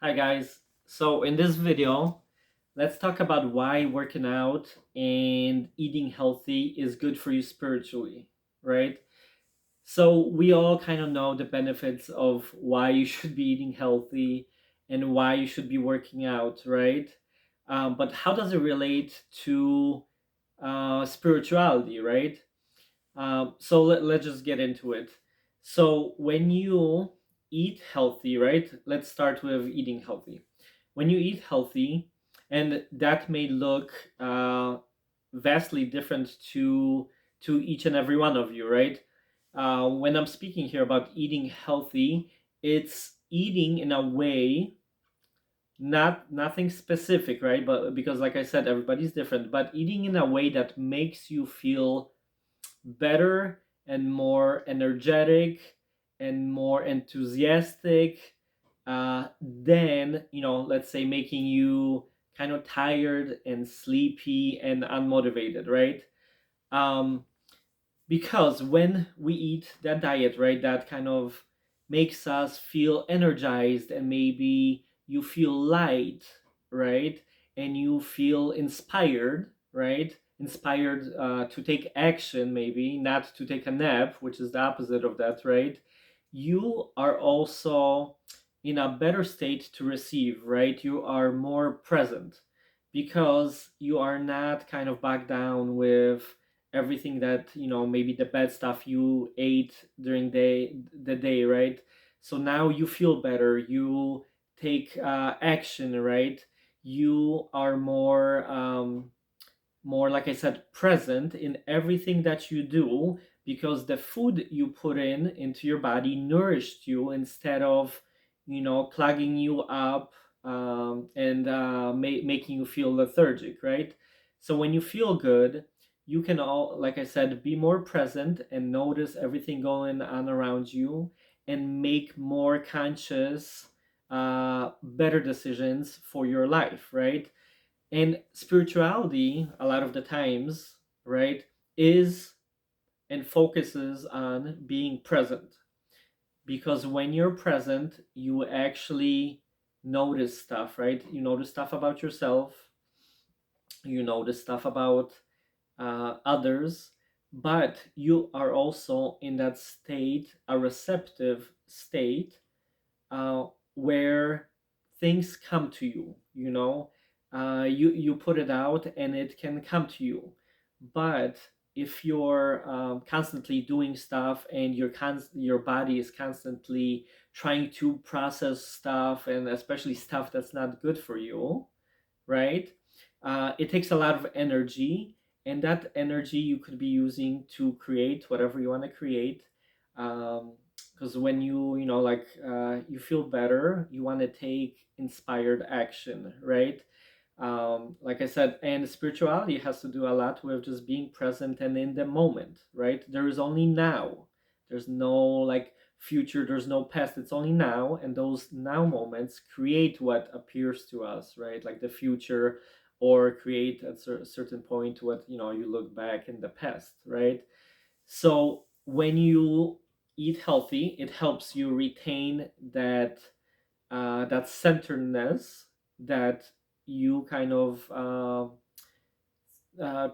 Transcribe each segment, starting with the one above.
Hi guys. So in this video, let's talk about why working out and eating healthy is good for you spiritually, right? So we all kind of know the benefits of why you should be eating healthy and why you should be working out, right? But how does it relate to spirituality, right? Let's just get into it. So when you eat healthy, right? Let's start with eating healthy. When you eat healthy, and that may look vastly different to each and every one of you, right? When I'm speaking here about eating healthy, it's eating in a way, not nothing specific, right? But because, like I said, everybody's different. But eating in a way that makes you feel better and more energetic and more enthusiastic than, let's say, making you kind of tired and sleepy and unmotivated, right? um, because when we eat that diet, right, that kind of makes us feel energized, and maybe you feel light, right, and you feel inspired, right, inspired to take action, maybe not to take a nap, which is the opposite of that, right? You are also in a better state to receive, right? You are more present because you are not kind of back down with everything that, maybe the bad stuff you ate during the day, right? So now you feel better, you take action, right? You are more, like I said, present in everything that you do, because the food you put into your body nourished you instead of, clogging you up, and making you feel lethargic, right? So when you feel good, you can, all like I said, be more present and notice everything going on around you, and make more conscious, better decisions for your life, right? And spirituality, a lot of the times, right, is and focuses on being present. Because when you're present, you actually notice stuff, right? You notice stuff about yourself, you notice stuff about others, but you are also in that state, a receptive state, uh, where things come to you. You put it out and it can come to you. But if you're constantly doing stuff, and your body is constantly trying to process stuff, and especially stuff that's not good for you, right? It takes a lot of energy, and that energy you could be using to create whatever you want to create. Because when you feel better, you want to take inspired action, right? Like I said, and spirituality has to do a lot with just being present and in the moment, right? There is only now. There's no like future, there's no past, it's only now, and those now moments create what appears to us, right? Like the future, or create at a certain point what, you look back in the past, right? So when you eat healthy, it helps you retain that centeredness that you kind of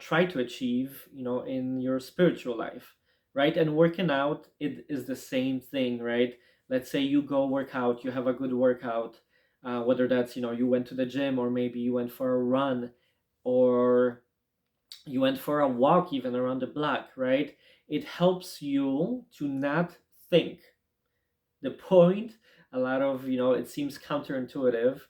try to achieve, in your spiritual life, right? And working out, it is the same thing, right? Let's say you go work out, you have a good workout, whether that's, you went to the gym, or maybe you went for a run, or you went for a walk even around the block, right? It helps you to not think. The point, a lot of, it seems counterintuitive,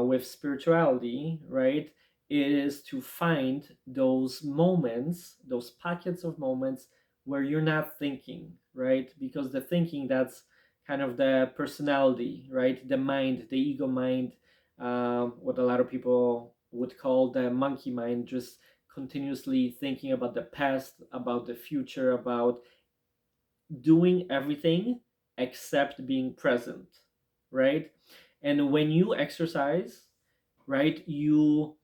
with spirituality, right, is to find those moments, those pockets of moments where you're not thinking, right? Because the thinking, that's kind of the personality, right? The mind, the ego mind, what a lot of people would call the monkey mind, just continuously thinking about the past, about the future, about doing everything except being present, right? And when you exercise, right, you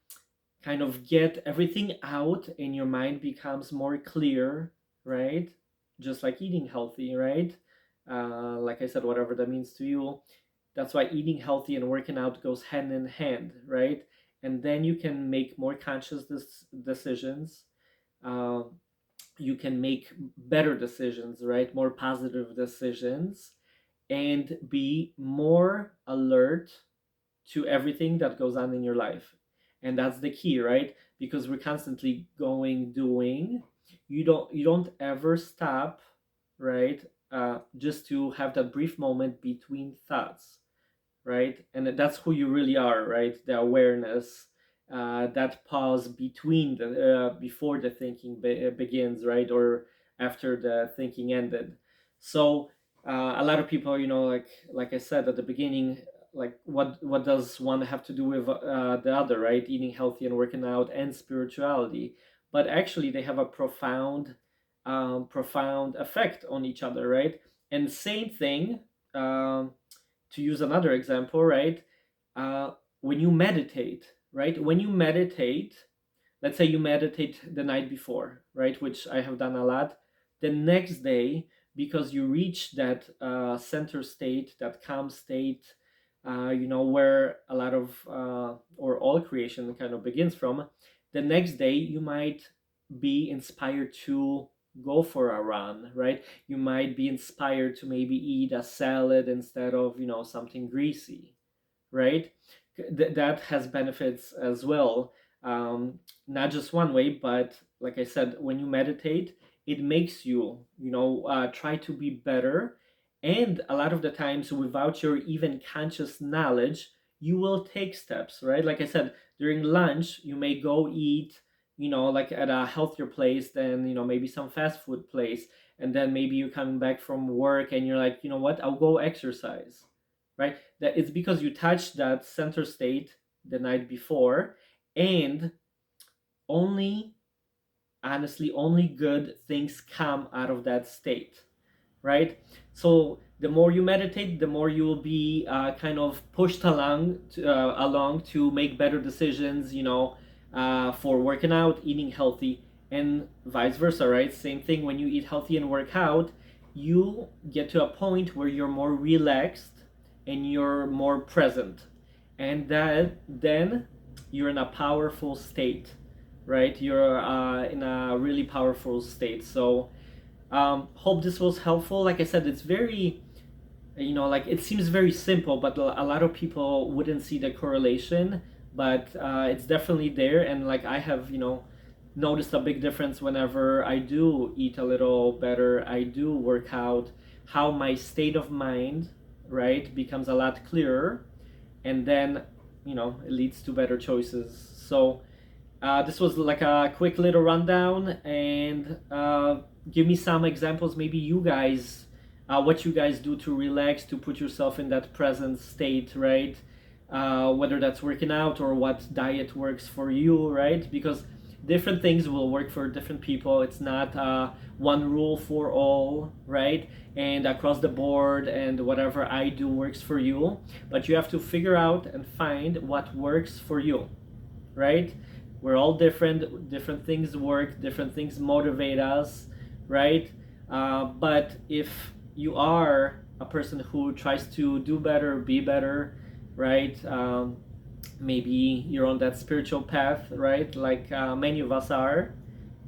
kind of get everything out, and your mind becomes more clear, right? Just like eating healthy, right? Like I said, whatever that means to you, That's why eating healthy and working out goes hand in hand, right? And then you can make more conscious decisions. uh, you can make better decisions, right? More positive decisions, and be more alert to everything that goes on in your life. And that's the key, right? Because we're constantly going, doing. You don't ever stop, right? Just to have that brief moment between thoughts, right? And that's who you really are, right? The awareness, that pause between the before the thinking begins, right? Or after the thinking ended. So a lot of people, like I said at the beginning, like what does one have to do with the other, right? Eating healthy and working out and spirituality, but actually they have a profound effect on each other, right? And same thing. Um, to use another example, right? Uh, when you meditate, right? When you meditate, let's say you meditate the night before, right? Which I have done a lot. The next day, because you reach that center state, that calm state, where a lot of or all creation kind of begins from. The next day, you might be inspired to go for a run, right? You might be inspired to maybe eat a salad instead of, something greasy, right? That has benefits as well. Not just one way, but like I said, when you meditate, it makes you, try to be better. And a lot of the times, without your even conscious knowledge, you will take steps, right? Like I said, during lunch, you may go eat, like at a healthier place than, maybe some fast food place. And then maybe you're coming back from work and you're like, you know what, I'll go exercise, right? That it's because you touched that center state the night before, and only, honestly, only good things come out of that state, right? So the more you meditate, the more you will be kind of pushed along to make better decisions, for working out, eating healthy, and vice versa, right? Same thing, when you eat healthy and work out, you get to a point where you're more relaxed and you're more present, and that then you're in a powerful state, right? You're in a really powerful state. So hope this was helpful. Like I said, it's very, like it seems very simple, but a lot of people wouldn't see the correlation, but it's definitely there. And like I have, noticed a big difference whenever I do eat a little better, I do work out, how my state of mind, right, becomes a lot clearer, and then, it leads to better choices. So this was like a quick little rundown, and give me some examples. Maybe you guys, what you guys do to relax, to put yourself in that present state, right? Whether that's working out or what diet works for you, right? Because different things will work for different people. It's not one rule for all, right? And across the board, and whatever I do works for you. But you have to figure out and find what works for you, right? We're all different. Different things work. Different things motivate us, right? But if you are a person who tries to do better, be better, right? Maybe you're on that spiritual path, right? Like many of us are.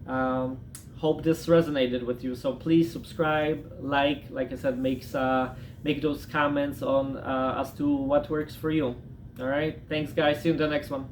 Um, Hope this resonated with you. So please subscribe, like I said, make those comments on as to what works for you. All right. Thanks, guys. See you in the next one.